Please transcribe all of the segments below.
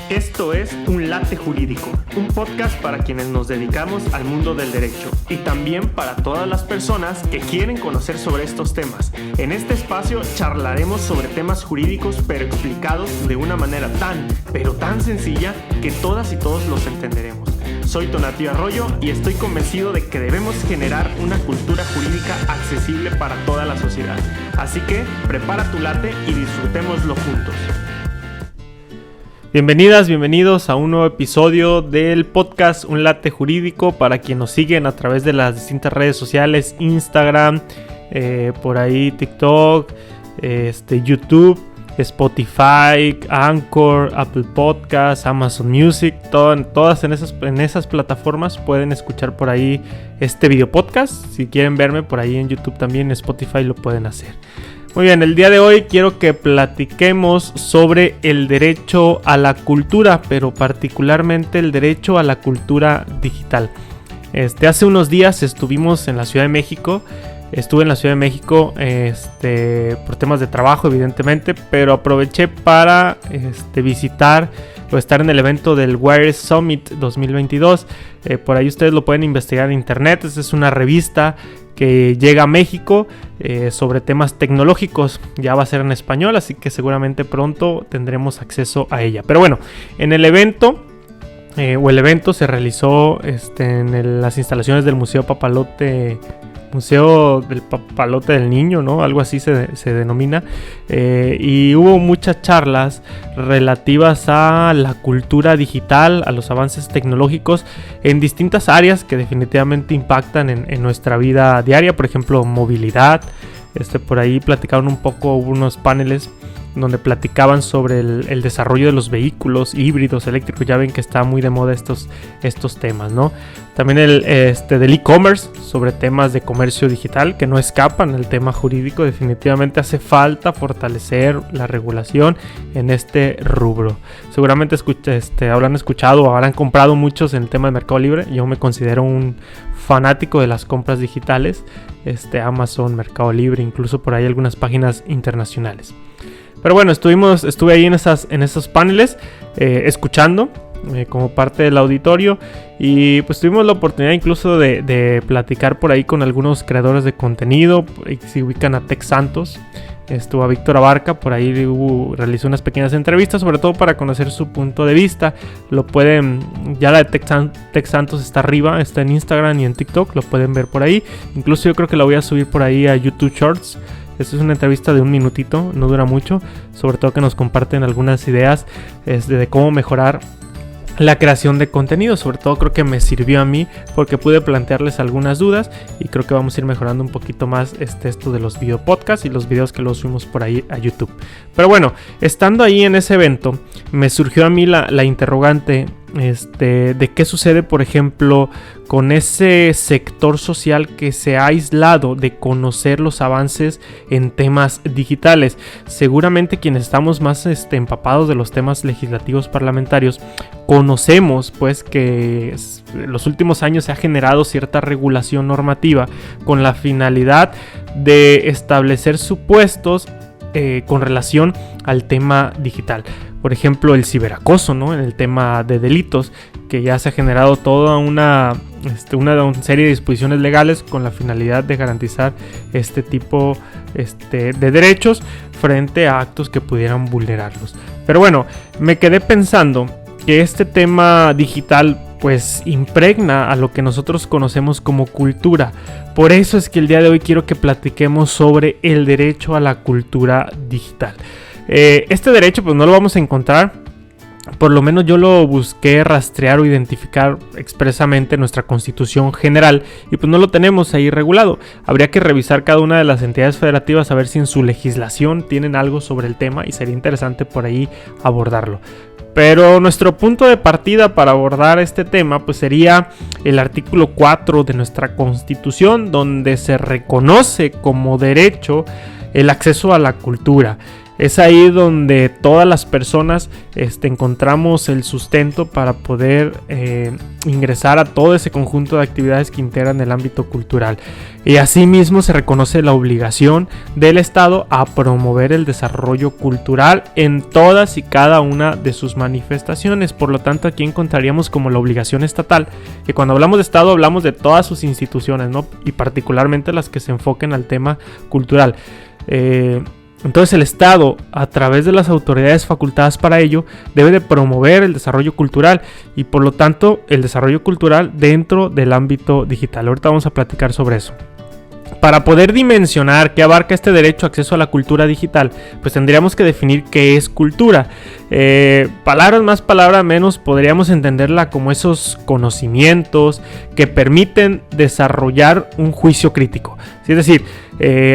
Esto es Un Latte Jurídico, un podcast para quienes nos dedicamos al mundo del derecho y también para todas las personas que quieren conocer sobre estos temas. En este espacio charlaremos sobre temas jurídicos pero explicados de una manera tan sencilla que todas y todos los entenderemos. Soy Tonatiuh Arroyo y estoy convencido de que debemos generar una cultura jurídica accesible para toda la sociedad. Así que prepara tu latte y disfrutémoslo juntos. Bienvenidas, bienvenidos a un nuevo episodio del podcast Un Latte Jurídico. Para quienes nos siguen a través de las distintas redes sociales, Instagram, por ahí TikTok, YouTube, Spotify, Anchor, Apple Podcasts, Amazon Music, todas en esas plataformas pueden escuchar por ahí este video podcast. Si quieren verme por ahí en YouTube también, en Spotify lo pueden hacer. Muy bien, el día de hoy quiero que platiquemos sobre el derecho a la cultura, pero particularmente el derecho a la cultura digital. Hace unos días estuve en la Ciudad de México por temas de trabajo, evidentemente, pero aproveché para visitar o estar en el evento del Wired Summit 2022. Por ahí ustedes lo pueden investigar en internet. Esta es una revista que llega a México sobre temas tecnológicos. Ya va a ser en español, así que seguramente pronto tendremos acceso a ella. Pero bueno, en el evento el evento se realizó en las instalaciones del Museo del Papalote del Niño, ¿no? Algo así se denomina. Y hubo muchas charlas relativas a la cultura digital, a los avances tecnológicos en distintas áreas que definitivamente impactan en nuestra vida diaria. Por ejemplo, movilidad. Por ahí platicaron un poco, hubo unos paneles donde platicaban sobre el desarrollo de los vehículos híbridos eléctricos. Ya ven que está muy de moda estos temas, ¿no? También del e-commerce, sobre temas de comercio digital que no escapan al tema jurídico. Definitivamente hace falta fortalecer la regulación en este rubro. Seguramente habrán escuchado o habrán comprado muchos en el tema de Mercado Libre. Yo me considero un fanático de las compras digitales, Amazon, Mercado Libre, incluso por ahí algunas páginas internacionales. Pero bueno, estuve ahí en esos paneles escuchando como parte del auditorio, y pues tuvimos la oportunidad incluso de platicar por ahí con algunos creadores de contenido. Se ubican a Tech Santos, estuvo a Víctor Abarca, por ahí realizó unas pequeñas entrevistas, sobre todo para conocer su punto de vista. Ya la de Tech Santos está arriba, está en Instagram y en TikTok, lo pueden ver por ahí. Incluso yo creo que la voy a subir por ahí a YouTube Shorts. Esta es una entrevista de 1 minutito, no dura mucho, sobre todo que nos comparten algunas ideas de cómo mejorar la creación de contenido. Sobre todo creo que me sirvió a mí porque pude plantearles algunas dudas, y creo que vamos a ir mejorando un poquito más esto de los video podcasts y los videos que los subimos por ahí a YouTube. Pero bueno, estando ahí en ese evento, me surgió a mí la interrogante de qué sucede, por ejemplo, con ese sector social que se ha aislado de conocer los avances en temas digitales. Seguramente quienes estamos más empapados de los temas legislativos parlamentarios conocemos pues que en los últimos años se ha generado cierta regulación normativa con la finalidad de establecer supuestos con relación al tema digital. Por ejemplo, el ciberacoso, ¿no? En el tema de delitos, que ya se ha generado toda una serie de disposiciones legales con la finalidad de garantizar este tipo de derechos frente a actos que pudieran vulnerarlos. Pero bueno, me quedé pensando que este tema digital pues impregna a lo que nosotros conocemos como cultura. Por eso es que el día de hoy quiero que platiquemos sobre el derecho a la cultura digital. Este derecho pues no lo vamos a encontrar, por lo menos yo lo busqué rastrear o identificar expresamente en nuestra Constitución General, y pues no lo tenemos ahí regulado. Habría que revisar cada una de las entidades federativas a ver si en su legislación tienen algo sobre el tema, y sería interesante por ahí abordarlo. Pero nuestro punto de partida para abordar este tema pues sería el artículo 4 de nuestra Constitución, donde se reconoce como derecho el acceso a la cultura. Es ahí donde todas las personas encontramos el sustento para poder ingresar a todo ese conjunto de actividades que integran el ámbito cultural. Y asimismo se reconoce la obligación del Estado a promover el desarrollo cultural en todas y cada una de sus manifestaciones. Por lo tanto, aquí encontraríamos como la obligación estatal, que cuando hablamos de Estado hablamos de todas sus instituciones, ¿no? Y particularmente las que se enfoquen al tema cultural. Entonces el Estado, a través de las autoridades facultadas para ello, debe de promover el desarrollo cultural y por lo tanto el desarrollo cultural dentro del ámbito digital. Ahorita vamos a platicar sobre eso. Para poder dimensionar qué abarca este derecho a acceso a la cultura digital, pues tendríamos que definir qué es cultura. Palabras más, palabras menos, podríamos entenderla como esos conocimientos que permiten desarrollar un juicio crítico. Es decir,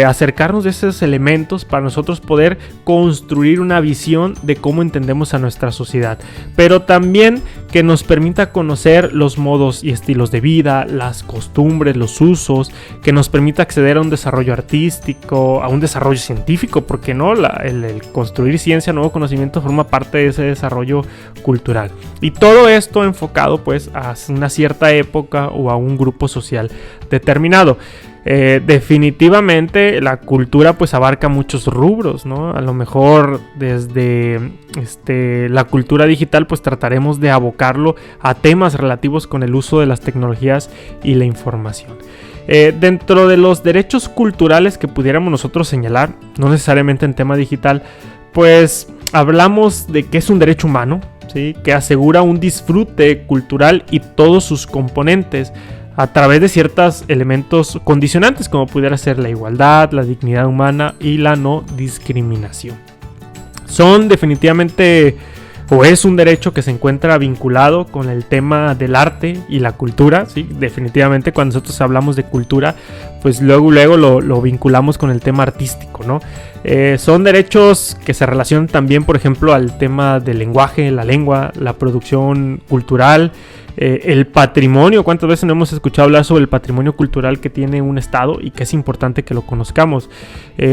acercarnos de esos elementos para nosotros poder construir una visión de cómo entendemos a nuestra sociedad, pero también que nos permita conocer los modos y estilos de vida, las costumbres, los usos, que nos permita acceder a un desarrollo artístico, a un desarrollo científico, porque no, el construir ciencia, nuevo conocimiento forma parte de ese desarrollo cultural. Y todo esto enfocado pues a una cierta época o a un grupo social determinado. Definitivamente la cultura pues abarca muchos rubros, ¿no? A lo mejor desde la cultura digital pues trataremos de abocarlo a temas relativos con el uso de las tecnologías y la información. Dentro de los derechos culturales que pudiéramos nosotros señalar, no necesariamente en tema digital, pues hablamos de que es un derecho humano, ¿sí? Que asegura un disfrute cultural y todos sus componentes a través de ciertos elementos condicionantes como pudiera ser la igualdad, la dignidad humana y la no discriminación. Son definitivamente, o es un derecho que se encuentra vinculado con el tema del arte y la cultura, ¿sí? Definitivamente cuando nosotros hablamos de cultura, pues luego lo vinculamos con el tema artístico, ¿no? Son derechos que se relacionan también, por ejemplo, al tema del lenguaje, la lengua, la producción cultural, el patrimonio. ¿Cuántas veces no hemos escuchado hablar sobre el patrimonio cultural que tiene un estado y que es importante que lo conozcamos?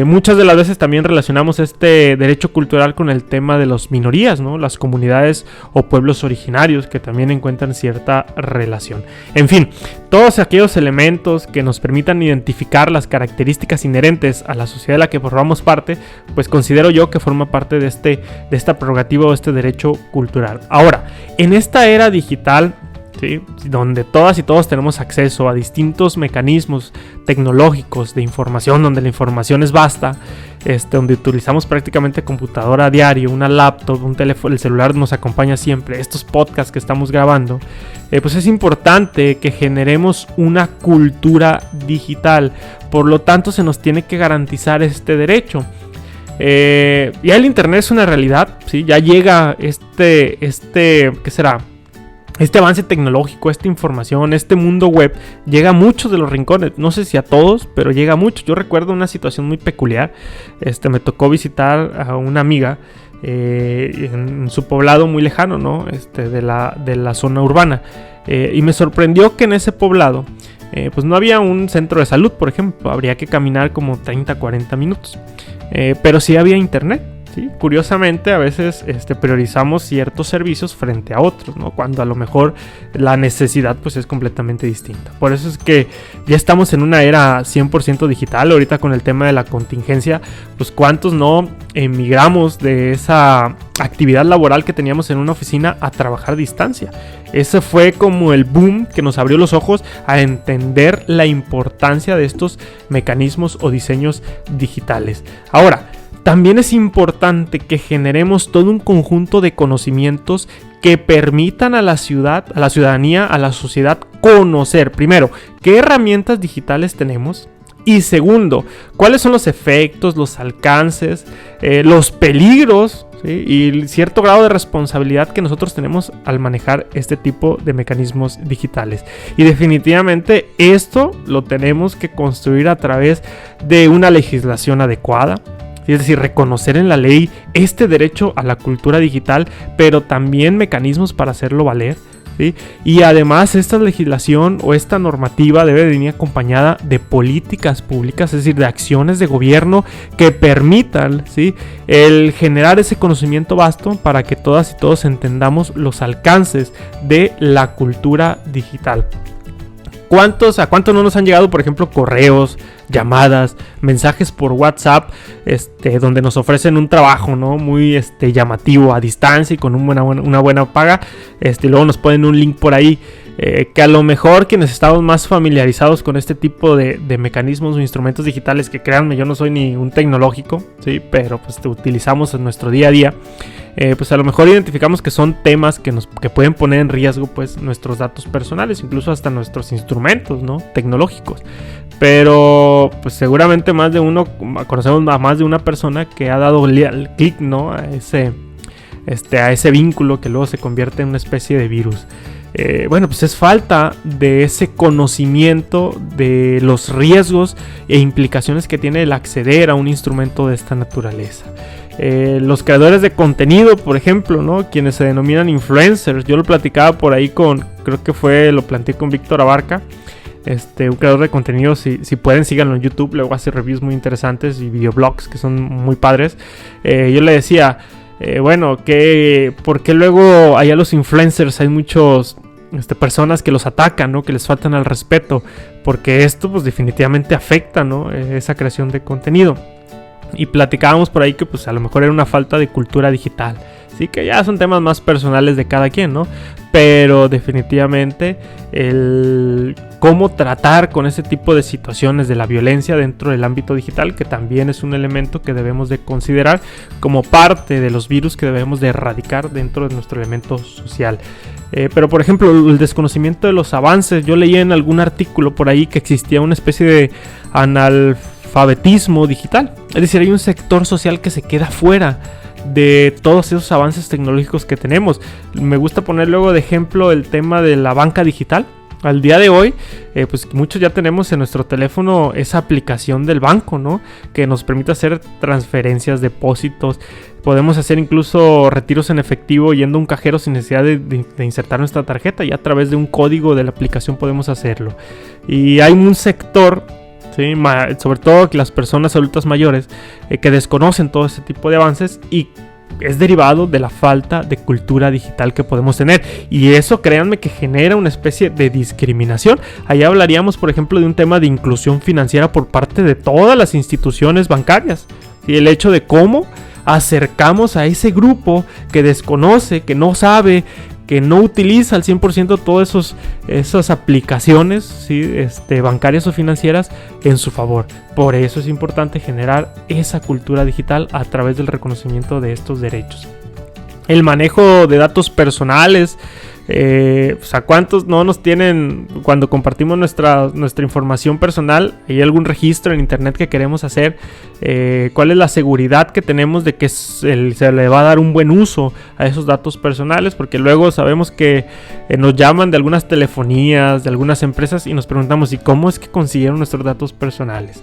Muchas de las veces también relacionamos este derecho cultural con el tema de las minorías, ¿no? Las comunidades o pueblos originarios que también encuentran cierta relación. En fin, todos aquellos elementos que nos permitan identificar las características inherentes a la sociedad de la que formamos parte, pues considero yo que forma parte de esta prerrogativa o este derecho cultural. Ahora, en esta era digital, ¿sí? Donde todas y todos tenemos acceso a distintos mecanismos tecnológicos de información, donde la información es vasta, donde utilizamos prácticamente computadora a diario, una laptop, un teléfono, el celular nos acompaña siempre, estos podcasts que estamos grabando, pues es importante que generemos una cultura digital. Por lo tanto, se nos tiene que garantizar este derecho. Ya el internet es una realidad, ¿sí? Ya llega ¿qué será? Este avance tecnológico, esta información, este mundo web, llega a muchos de los rincones. No sé si a todos, pero llega a muchos. Yo recuerdo una situación muy peculiar. Me tocó visitar a una amiga en su poblado muy lejano, ¿no? De la zona urbana. Y me sorprendió que en ese poblado pues no había un centro de salud, por ejemplo. Habría que caminar como 30-40 minutos. Pero sí había internet. ¿Sí? Curiosamente, a veces priorizamos ciertos servicios frente a otros, ¿no? Cuando a lo mejor la necesidad pues es completamente distinta. Por eso es que ya estamos en una era 100% digital. Ahorita con el tema de la contingencia, pues cuántos no emigramos de esa actividad laboral que teníamos en una oficina a trabajar a distancia. Ese fue como el boom que nos abrió los ojos a entender la importancia de estos mecanismos o diseños digitales. Ahora, también es importante que generemos todo un conjunto de conocimientos que permitan a la ciudadanía, a la sociedad conocer, primero, qué herramientas digitales tenemos y segundo, cuáles son los efectos, los alcances, los peligros, ¿sí? Y cierto grado de responsabilidad que nosotros tenemos al manejar este tipo de mecanismos digitales. Y definitivamente esto lo tenemos que construir a través de una legislación adecuada. Es decir, reconocer en la ley este derecho a la cultura digital, pero también mecanismos para hacerlo valer. ¿sí? Y además esta legislación o esta normativa debe venir acompañada de políticas públicas, es decir, de acciones de gobierno que permitan, ¿sí?, el generar ese conocimiento vasto para que todas y todos entendamos los alcances de la cultura digital. ¿A cuántos no nos han llegado, por ejemplo, correos, llamadas, mensajes por WhatsApp, donde nos ofrecen un trabajo, ¿no?, muy llamativo a distancia y con una buena paga, y luego nos ponen un link por ahí, que a lo mejor quienes estamos más familiarizados con este tipo de mecanismos o instrumentos digitales, que créanme, yo no soy ni un tecnológico, ¿sí?, pero pues utilizamos en nuestro día a día, pues a lo mejor identificamos que son temas que pueden poner en riesgo pues nuestros datos personales, incluso hasta nuestros instrumentos, ¿no?, tecnológicos. Pero pues seguramente más de uno, conocemos a más de una persona que ha dado clic, ¿no?, a ese vínculo que luego se convierte en una especie de virus. Bueno, pues es falta de ese conocimiento de los riesgos e implicaciones que tiene el acceder a un instrumento de esta naturaleza. Los creadores de contenido, por ejemplo, ¿no?, quienes se denominan influencers, yo lo platicaba por ahí lo planteé con Víctor Abarca, un creador de contenido. Si pueden, síganlo en YouTube, luego hace reviews muy interesantes y videoblogs que son muy padres. Yo le decía, ¿por qué luego allá los influencers hay muchos personas que los atacan, ¿no?, que les faltan al respeto? Porque esto pues definitivamente afecta, ¿no?, esa creación de contenido. Y platicábamos por ahí que pues a lo mejor era una falta de cultura digital. Sí, que ya son temas más personales de cada quien, ¿no? Pero definitivamente el cómo tratar con ese tipo de situaciones de la violencia dentro del ámbito digital, que también es un elemento que debemos de considerar como parte de los virus que debemos de erradicar dentro de nuestro elemento social. Pero por ejemplo, el desconocimiento de los avances, yo leí en algún artículo por ahí que existía una especie de analfabetismo digital. Es decir, hay un sector social que se queda fuera de todos esos avances tecnológicos que tenemos. Me gusta poner luego de ejemplo el tema de la banca digital. Al día de hoy, pues muchos ya tenemos en nuestro teléfono esa aplicación del banco, ¿no?, que nos permite hacer transferencias, depósitos. Podemos hacer incluso retiros en efectivo yendo a un cajero sin necesidad de insertar nuestra tarjeta, y a través de un código de la aplicación podemos hacerlo. Y hay un sector, sí, sobre todo que las personas adultas mayores, que desconocen todo este tipo de avances, y es derivado de la falta de cultura digital que podemos tener, y eso, créanme, que genera una especie de discriminación. Allá hablaríamos, por ejemplo, de un tema de inclusión financiera por parte de todas las instituciones bancarias, y el hecho de cómo acercamos a ese grupo que desconoce, que no sabe, que no utiliza al 100% todas esas aplicaciones, ¿sí?, bancarias o financieras en su favor. Por eso es importante generar esa cultura digital a través del reconocimiento de estos derechos. El manejo de datos personales, ¿a cuántos no nos tienen cuando compartimos nuestra información personal? ¿Hay algún registro en internet que queremos hacer? ¿Cuál es la seguridad que tenemos de que se le va a dar un buen uso a esos datos personales? Porque luego sabemos que nos llaman de algunas telefonías, de algunas empresas, y nos preguntamos, ¿y cómo es que consiguieron nuestros datos personales?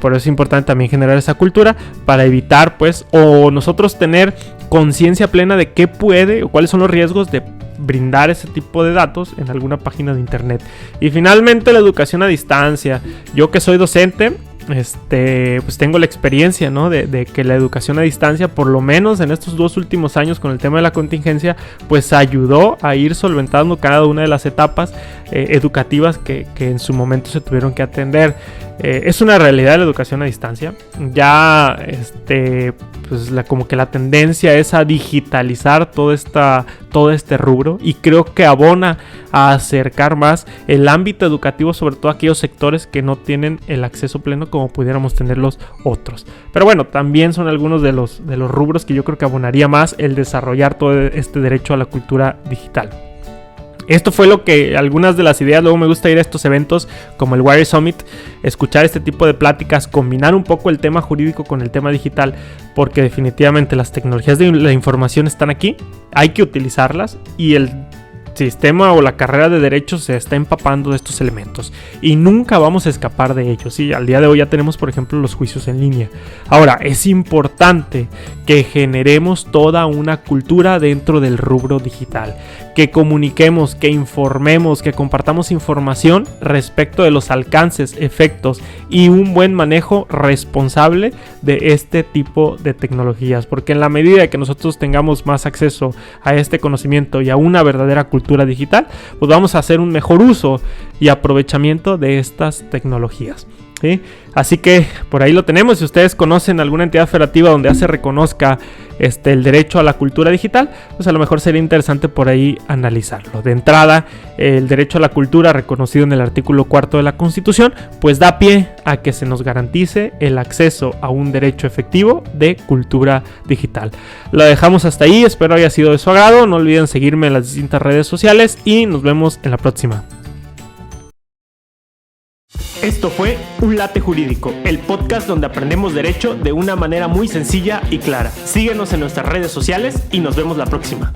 Por eso es importante también generar esa cultura para evitar, pues, o nosotros tener conciencia plena de qué puede o cuáles son los riesgos de brindar ese tipo de datos en alguna página de internet. Y finalmente, la educación a distancia. Yo, que soy docente, pues tengo la experiencia, ¿no?, de que la educación a distancia, por lo menos en estos 2 últimos años con el tema de la contingencia, pues ayudó a ir solventando cada una de las etapas educativas que en su momento se tuvieron que atender. Es una realidad la educación a distancia. Ya pues como que la tendencia es a digitalizar todo este rubro, y creo que abona a acercar más el ámbito educativo, sobre todo a aquellos sectores que no tienen el acceso pleno como pudiéramos tener los otros. Pero bueno, también son algunos de los rubros que yo creo que abonaría más el desarrollar todo este derecho a la cultura digital. Esto fue algunas de las ideas. Luego me gusta ir a estos eventos como el Wire Summit, escuchar este tipo de pláticas, combinar un poco el tema jurídico con el tema digital, porque definitivamente las tecnologías de la información están aquí, hay que utilizarlas, y sistema o la carrera de derecho se está empapando de estos elementos y nunca vamos a escapar de ellos. ¿Sí? Al día de hoy ya tenemos, por ejemplo, los juicios en línea. Ahora, es importante que generemos toda una cultura dentro del rubro digital, que comuniquemos, que informemos, que compartamos información respecto de los alcances, efectos y un buen manejo responsable de este tipo de tecnologías, porque en la medida que nosotros tengamos más acceso a este conocimiento y a una verdadera cultura digital, pues vamos a hacer un mejor uso y aprovechamiento de estas tecnologías. ¿Sí? Así que por ahí lo tenemos. Si ustedes conocen alguna entidad federativa donde ya se reconozca el derecho a la cultura digital, pues a lo mejor sería interesante por ahí analizarlo. De entrada, el derecho a la cultura reconocido en el artículo 4 de la Constitución, pues da pie a que se nos garantice el acceso a un derecho efectivo de cultura digital. Lo dejamos hasta ahí, espero haya sido de su agrado. No olviden seguirme en las distintas redes sociales y nos vemos en la próxima. Esto fue Un Late Jurídico, el podcast donde aprendemos derecho de una manera muy sencilla y clara. Síguenos en nuestras redes sociales y nos vemos la próxima.